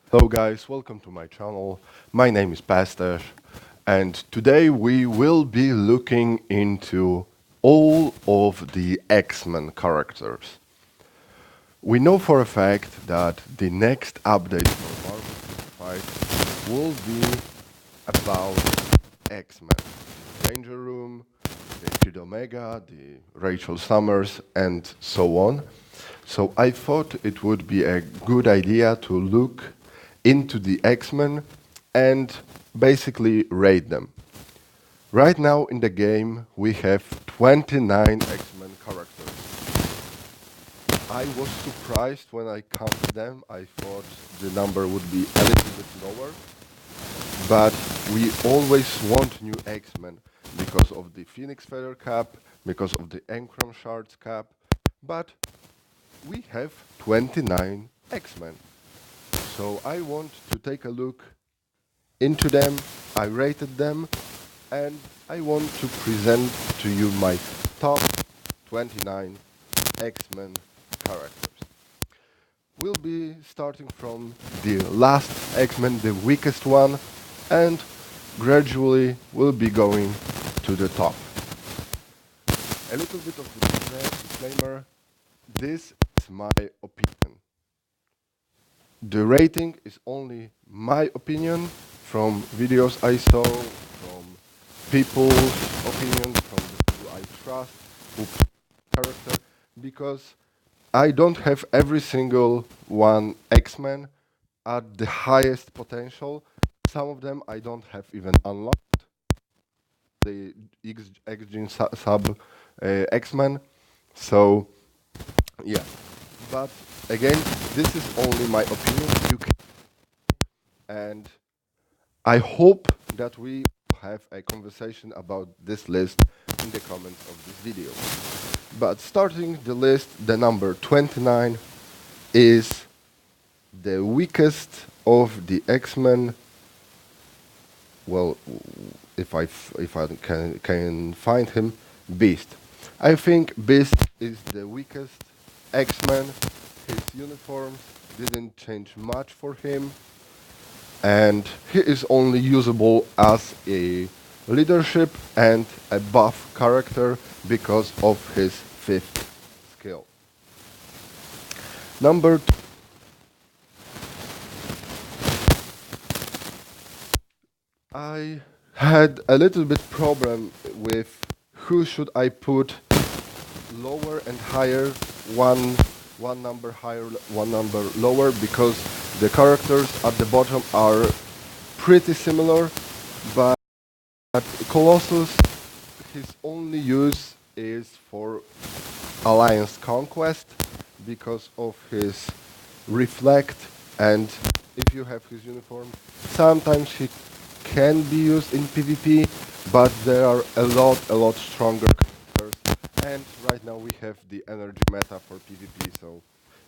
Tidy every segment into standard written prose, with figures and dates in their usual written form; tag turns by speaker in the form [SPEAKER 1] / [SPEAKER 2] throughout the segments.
[SPEAKER 1] Hello guys, welcome to my channel. My name is Pastor, and today we will be looking into all of the X-Men characters. We know for a fact that the next update for Marvel 55 will be about X-Men. Danger Room, the Kid Omega, the Rachel Summers, and so on. So I thought it would be a good idea to look into the X-Men and basically rate them. Right now in the game we have 29 X-Men characters. I was surprised when I counted them. I thought the number would be a little bit lower, but we always want new X-Men because of the Phoenix Feather cap, because of the Encrom Shards cap, but we have 29 X-Men. So I want to take a look into them, I rated them, and I want to present to you my top 29 X-Men characters. We'll be starting from the last X-Men, the weakest one, and gradually we'll be going to the top. A little bit of the disclaimer, this is my opinion. The rating is only my opinion from videos I saw, from people's opinions, from the people I trust, who character, because I don't have every single one X-Men at the highest potential. Some of them I don't have even unlocked. The X-Gene sub X-Men. So yeah, but again, this is only my opinion. You can, and I hope that we have a conversation about this list in the comments of this video. But starting the list, the number 29 is the weakest of the X-Men. Well, if I can find him, Beast. I think Beast is the weakest X-Men. His uniforms didn't change much for him, and he is only usable as a leadership and a buff character because of his fifth skill. Number two, I had a little bit problem with who should I put lower and higher, one number higher, one number lower, because the characters at the bottom are pretty similar, but Colossus, his only use is for Alliance Conquest because of his reflect, and if you have his uniform, sometimes he can be used in PvP, but there are a lot stronger characters, and right now we have the energy meta for PvP, so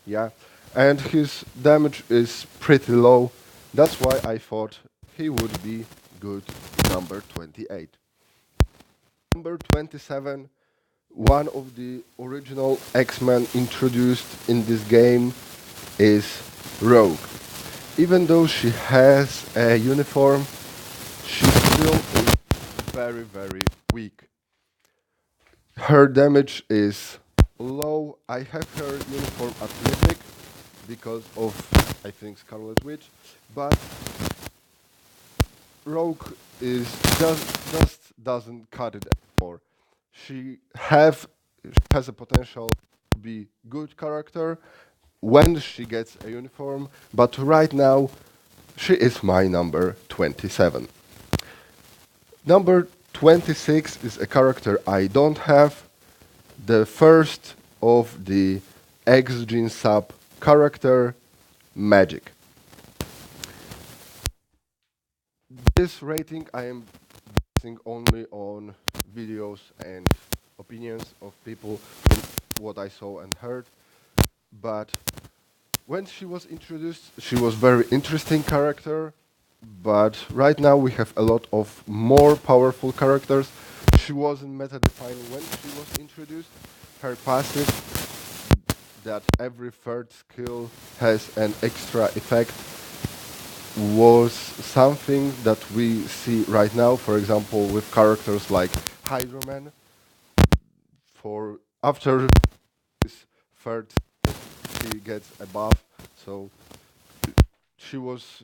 [SPEAKER 1] yeah, and his damage is pretty low. That's why I thought he would be good number 28. Number 27, one of the original X-Men introduced in this game is Rogue. Even though she has a uniform, she still is very weak. Her damage is low. I have her uniform at Mythic because of, I think, Scarlet Witch, but Rogue is just doesn't cut it anymore. She has a potential to be good character when she gets a uniform, but right now she is my number 27. Number 26 is a character I don't have, the first of the X-Gene sub character, Magic. This rating I am basing only on videos and opinions of people from what I saw and heard, but when she was introduced, she was very interesting character, but right now we have a lot of more powerful characters. She wasn't meta-defining when she was introduced. Her passive, that every third skill has an extra effect, was something that we see right now, for example, with characters like Hydroman. For after his third, he gets a buff, so she was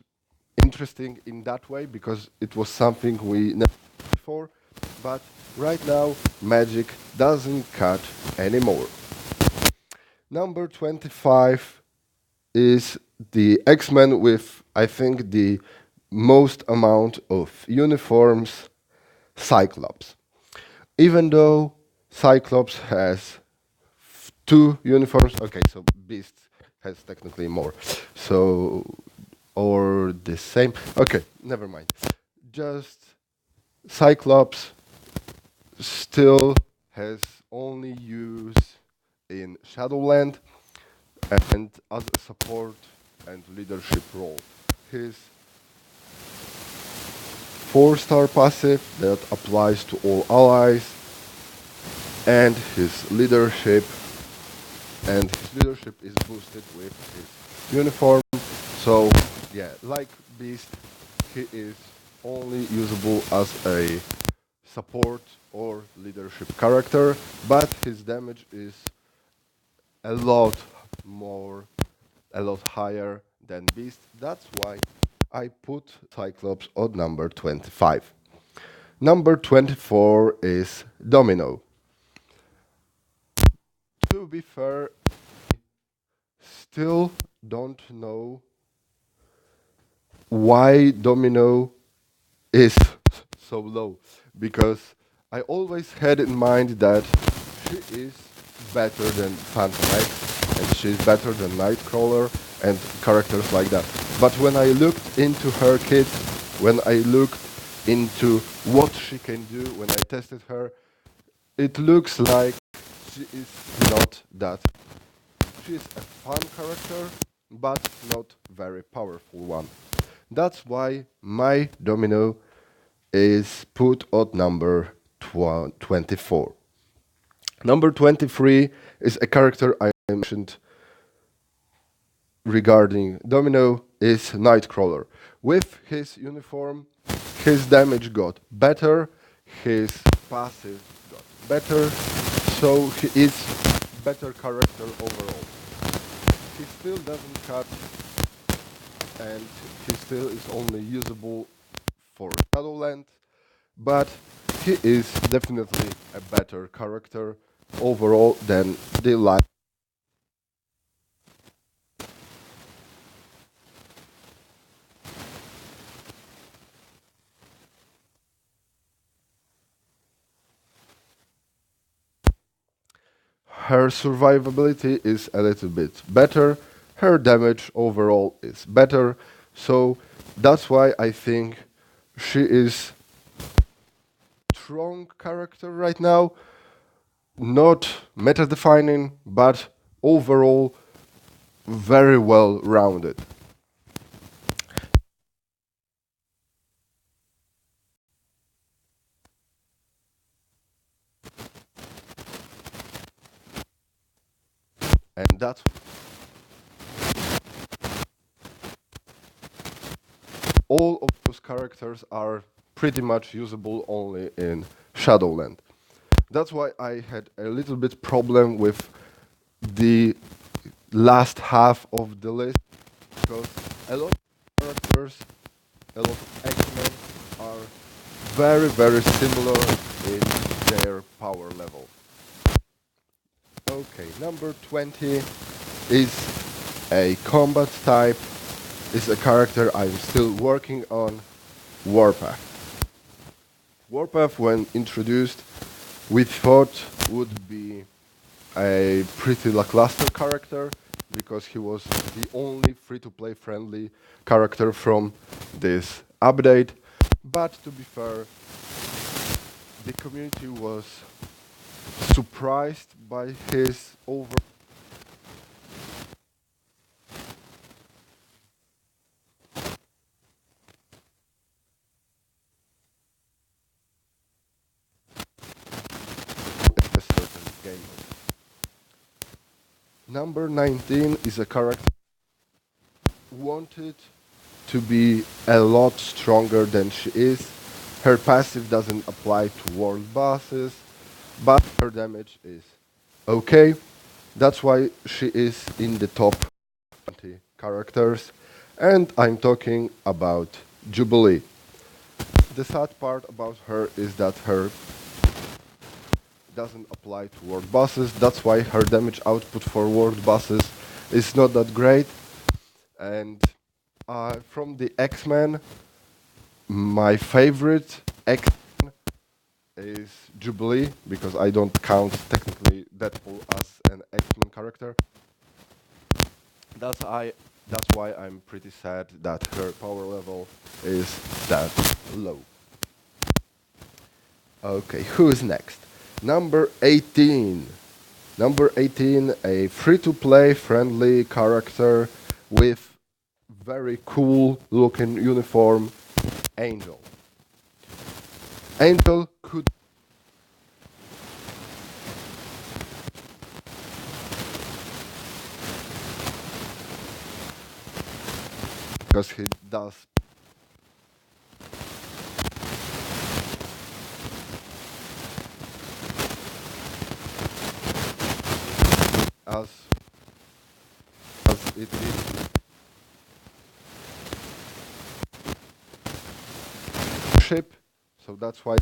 [SPEAKER 1] interesting in that way because it was something we never seen before. But right now, magic doesn't cut anymore. Number 25 is the X-Men with, I think, the most amount of uniforms, Cyclops. Even though Cyclops has two uniforms, okay, so Beast has technically more. So, or the same. Okay, never mind. Just Cyclops still has only use in Shadowland and as a support and leadership role. His 4-star passive that applies to all allies and his leadership is boosted with his uniform. So yeah, like Beast, he is only usable as a support or leadership character, but his damage is a lot more, a lot higher than Beast. That's why I put Cyclops on number 25. Number 24 is Domino. To be fair, still don't know why Domino is so low, because I always had in mind that she is better than Phantom X and she's better than Nightcrawler and characters like that. But when I looked into her kit, when I looked into what she can do, when I tested her, it looks like she is not that. She is a fun character, but not very powerful one. That's why my Domino is put at number 24. Number 23 is a character I mentioned regarding Domino is Nightcrawler. With his uniform, his damage got better, his passive got better, so he is better character overall. He still doesn't cut and he still is only usable for Shadowland, but he is definitely a better character overall than the last. Her survivability is a little bit better, her damage overall is better, so that's why I think she is strong character right now, not meta defining, but overall very well rounded. And that's all of those characters are pretty much usable only in Shadowland. That's why I had a little bit problem with the last half of the list, because a lot of characters, a lot of X-Men are very, very similar in their power level. Okay, number 20 is a combat type, is a character I'm still working on, Warpath. Warpath, when introduced, we thought would be a pretty lackluster character because he was the only free-to-play friendly character from this update. But to be fair, the community was surprised by his over. A certain game mode. Number 19 is a character wanted to be a lot stronger than she is. Her passive doesn't apply to world bosses, but her damage is okay. That's why she is in the top 20 characters. And I'm talking about Jubilee. The sad part about her is that her doesn't apply to world bosses. That's why her damage output for world bosses is not that great. And from the X-Men, my favorite X-Men is Jubilee, because I don't count technically Deadpool as an X-Men character. That's I. That's why I'm pretty sad that her power level is that low. Okay, who is next? Number 18. Number 18, a free-to-play friendly character with very cool looking uniform, Angel. Angel could, because he does as it is ship, so that's why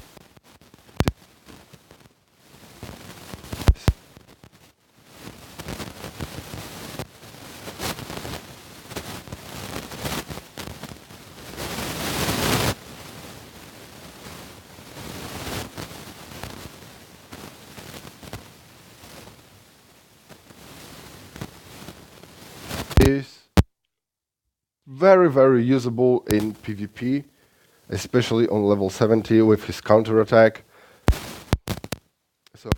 [SPEAKER 1] is very usable in PvP, especially on level 70 with his counter attack. So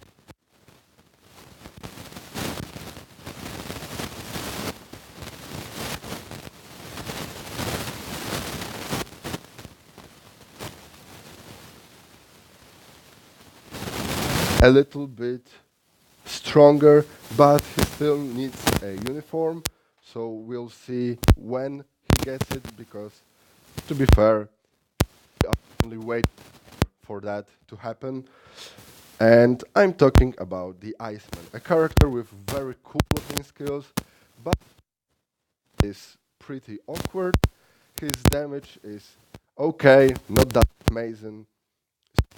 [SPEAKER 1] a little bit stronger, but he still needs a uniform. So we'll see when he gets it, because to be fair, I only wait for that to happen. And I'm talking about the Iceman, a character with very cool looking skills, but is pretty awkward. His damage is okay, not that amazing.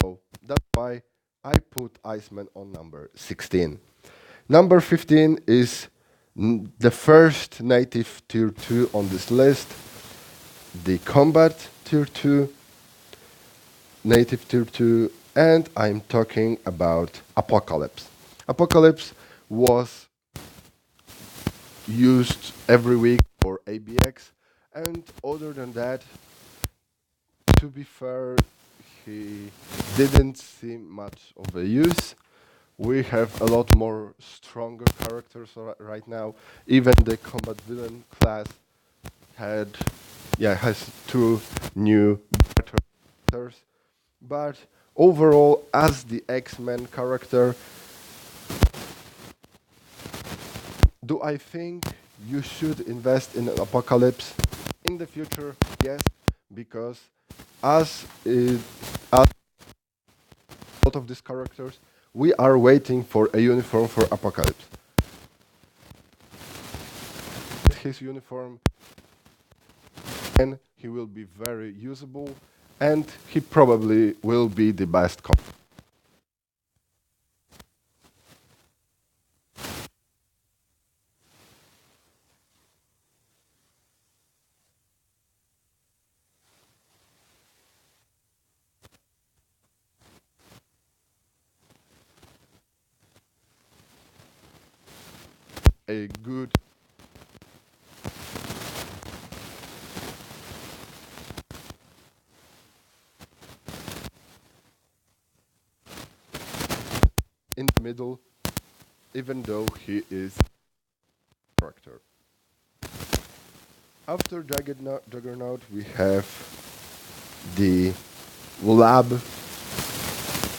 [SPEAKER 1] So that's why I put Iceman on number 16. Number 15 is the first native tier 2 on this list, the combat tier 2, native tier 2, and I'm talking about Apocalypse. Apocalypse was used every week for ABX, and other than that, to be fair, he didn't see much of a use. We have a lot more stronger characters right now. Even the combat villain class had, has two new better characters. But overall, as the X-Men character, do I think you should invest in an Apocalypse in the future? Yes, because as a lot of these characters, we are waiting for a uniform for Apocalypse. His uniform, and he will be very usable, and he probably will be the best comp. A good in the middle, even though he is a character. After Juggernaut, we have the lab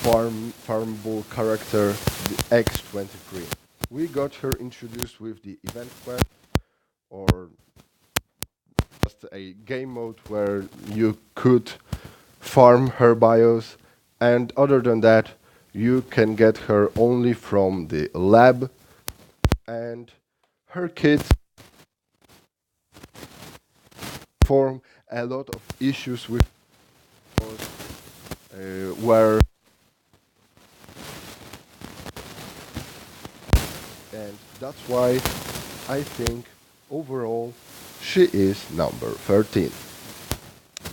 [SPEAKER 1] farmable character, the X-23. We got her introduced with the event quest, or just a game mode where you could farm her bios, and other than that, you can get her only from the lab, and her kits form a lot of issues with where and that's why I think overall she is number 13.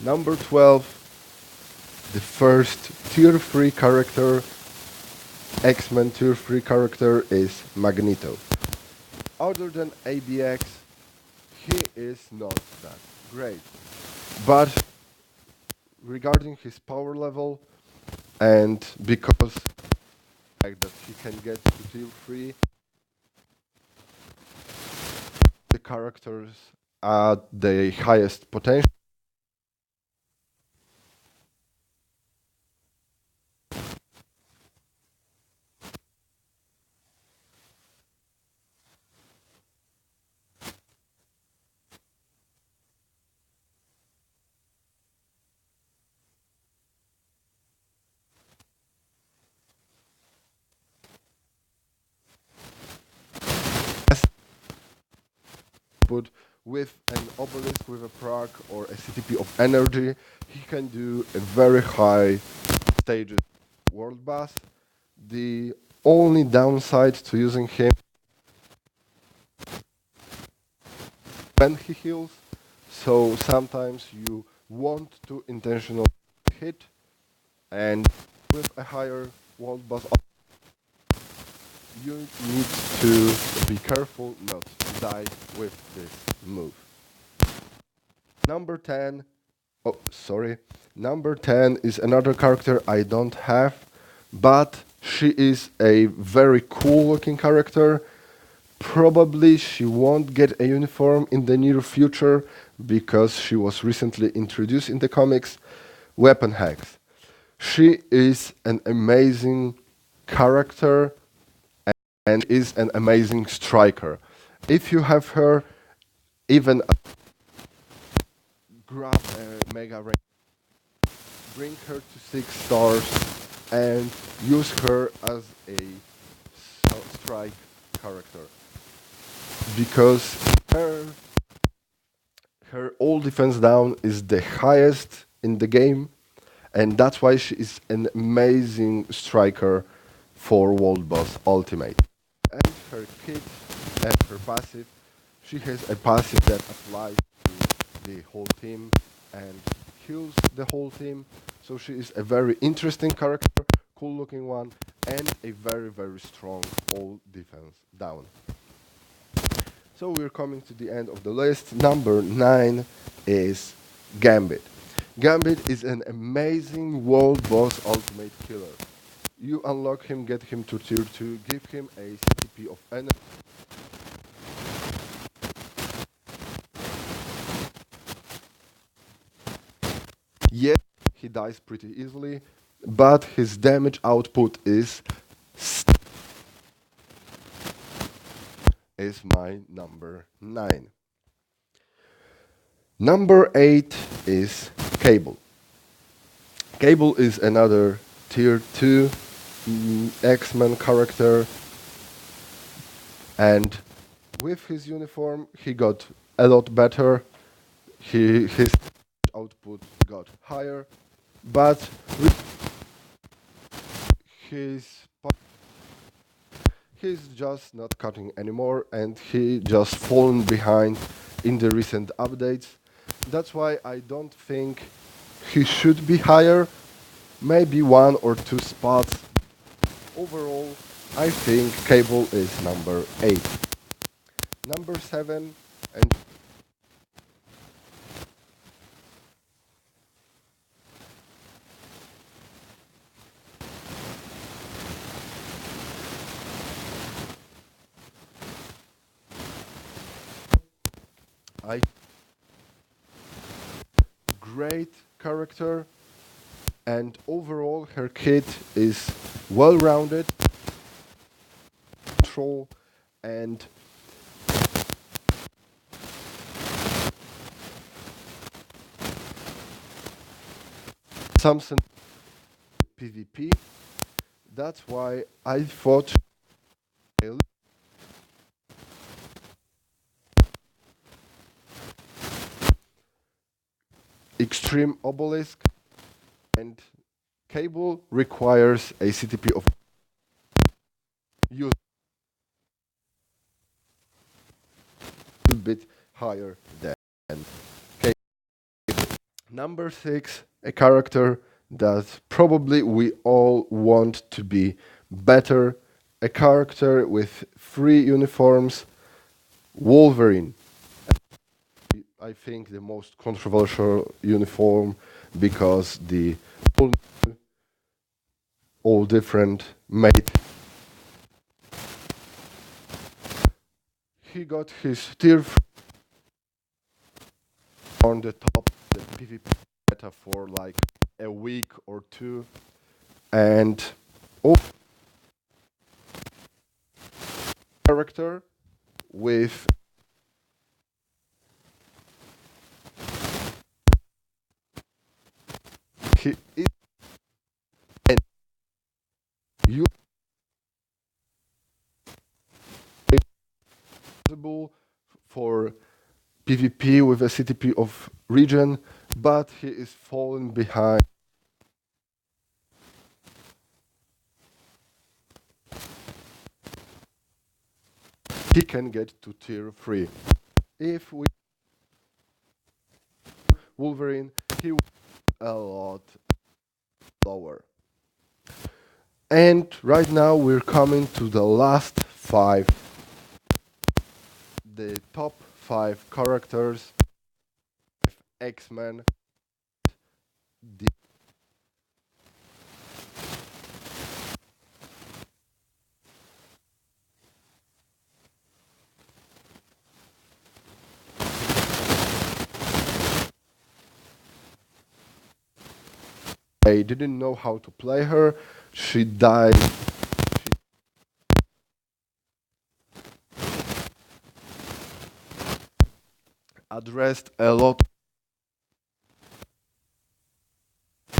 [SPEAKER 1] Number 12, the first tier 3 character, X-Men tier 3 character is Magneto. Other than ABX, he is not that great. But regarding his power level, and because the fact that he can get to tier 3, the characters at the highest potential. But with an obelisk with a proc or a CTP of energy, he can do a very high stages world boss. The only downside to using him when he heals, so sometimes you want to intentionally hit, and with a higher world boss you need to be careful not to die with this move. Number 10, oh sorry, number 10 is another character I don't have, but she is a very cool looking character. Probably she won't get a uniform in the near future because she was recently introduced in the comics. Weapon Hacks. She is an amazing character and is an amazing striker. If you have her, even grab a mega rank, bring her to 6 stars, and use her as a strike character because her all defense down is the highest in the game, and that's why she is an amazing striker for World Boss Ultimate. And her kit and her passive, she has a passive that applies to the whole team and heals the whole team. So she is a very interesting character, cool looking one, and a very, very strong all defense down. So we're coming to the end of the list. Number 9 is Gambit. Gambit is an amazing world boss ultimate killer. You unlock him, get him to tier 2, give him a CTP of energy. Yes, he dies pretty easily, but his damage output is my number 9. Number 8 is Cable. Cable is another tier 2 X-Men character, and with his uniform he got a lot better. His output got higher, but his he's just not cutting anymore, and he just fallen behind in the recent updates. That's why I don't think he should be higher, maybe 1 or 2 spots. Overall, I think Cable is number 8. Number 7, and I great character, and overall her kit is well-rounded, control, and something PvP. That's why I thought Extreme Obelisk and Cable requires a CTP of use a bit higher than Cable. Number 6, a character that probably we all want to be better, a character with 3 uniforms, Wolverine. I think the most controversial uniform because the all different made. He got his tier on the top the PvP meta for like a week or two, and character with he is and usable for PvP with a CTP of region, but he is falling behind. He can get to tier 3. If we Wolverine, he will be a lot lower. And right now we're coming to the last 5, the top 5 characters of X-Men. I didn't know how to play her. She died. Addressed a lot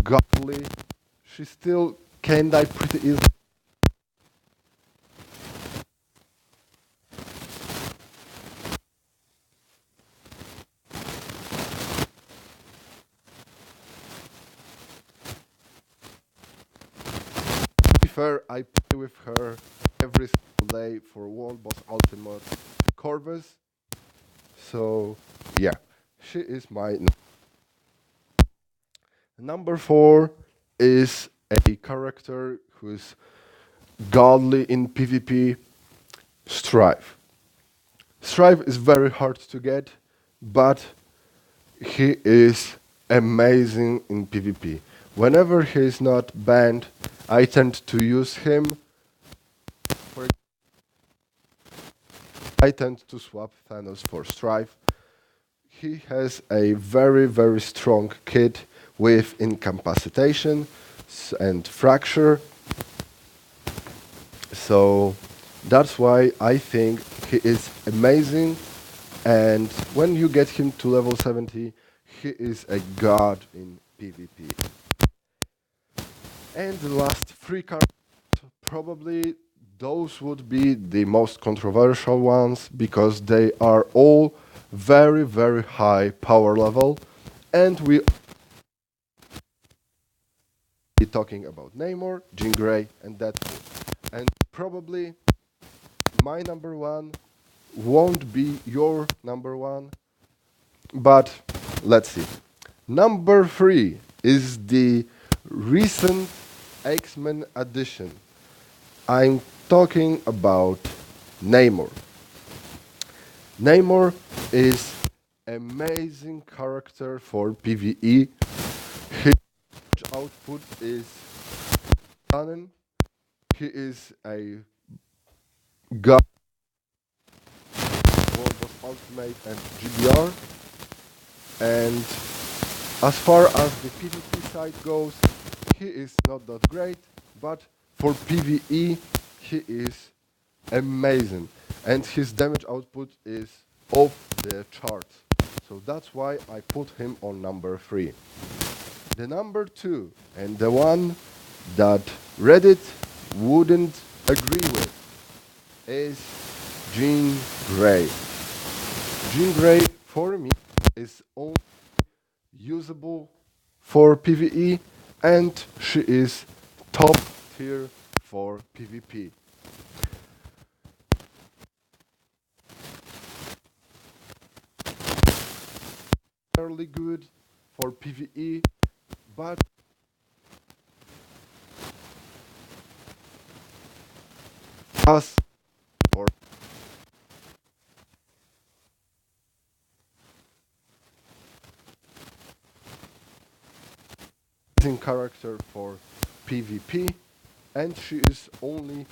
[SPEAKER 1] godly. She still can die pretty easily. To be fair, I play with her every single day for World Boss Ultimate Corvus. So yeah, she is my number 4 is a character who is godly in PvP, Strive. Strive is very hard to get, but he is amazing in PvP. Whenever he is not banned, I tend to use him. I tend to swap Thanos for Strive. He has a very, very strong kit with incapacitation and fracture. So that's why I think he is amazing. And when you get him to level 70, he is a god in PvP. And the last 3 cards, probably those would be the most controversial ones because they are all very, very high power level. And we be talking about Namor, Jean Grey, and Deadpool. And probably my number 1 won't be your number 1, but let's see. Number 3 is the recent X-Men addition. I'm talking about Namor. Namor is amazing character for PvE. His output is stunning. He is a god, World Boss Ultimate and GBR. And as far as the PvP side goes, he is not that great, but for PvE, he is amazing. And his damage output is off the charts. So that's why I put him on number 3. The number two, and the one that Reddit wouldn't agree with, is Jean Grey. Jean Grey, for me, is only usable for PvE, and she is top tier for PvP. Fairly good for PvE, but us for amazing character for PvP, and she is only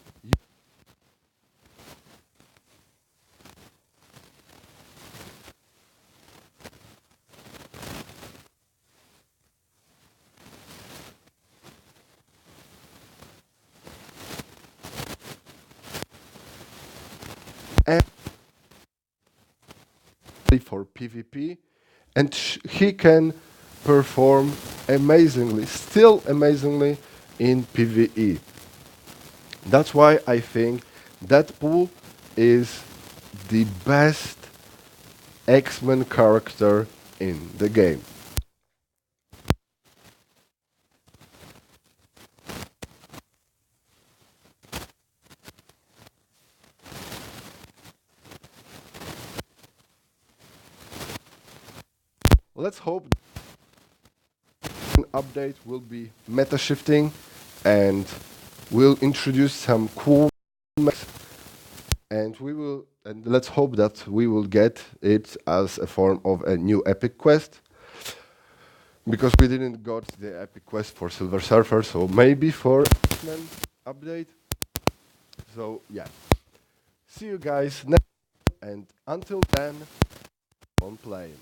[SPEAKER 1] and for PvP, and he can perform amazingly, still amazingly in PvE. That's why I think Deadpool is the best X-Men character in the game. Let's hope an update will be meta shifting and will introduce some cool mechs, and let's hope that we will get it as a form of a new epic quest, because we didn't got the epic quest for Silver Surfer, so maybe for X-Men update. So yeah, see you guys next, and until then, on playing.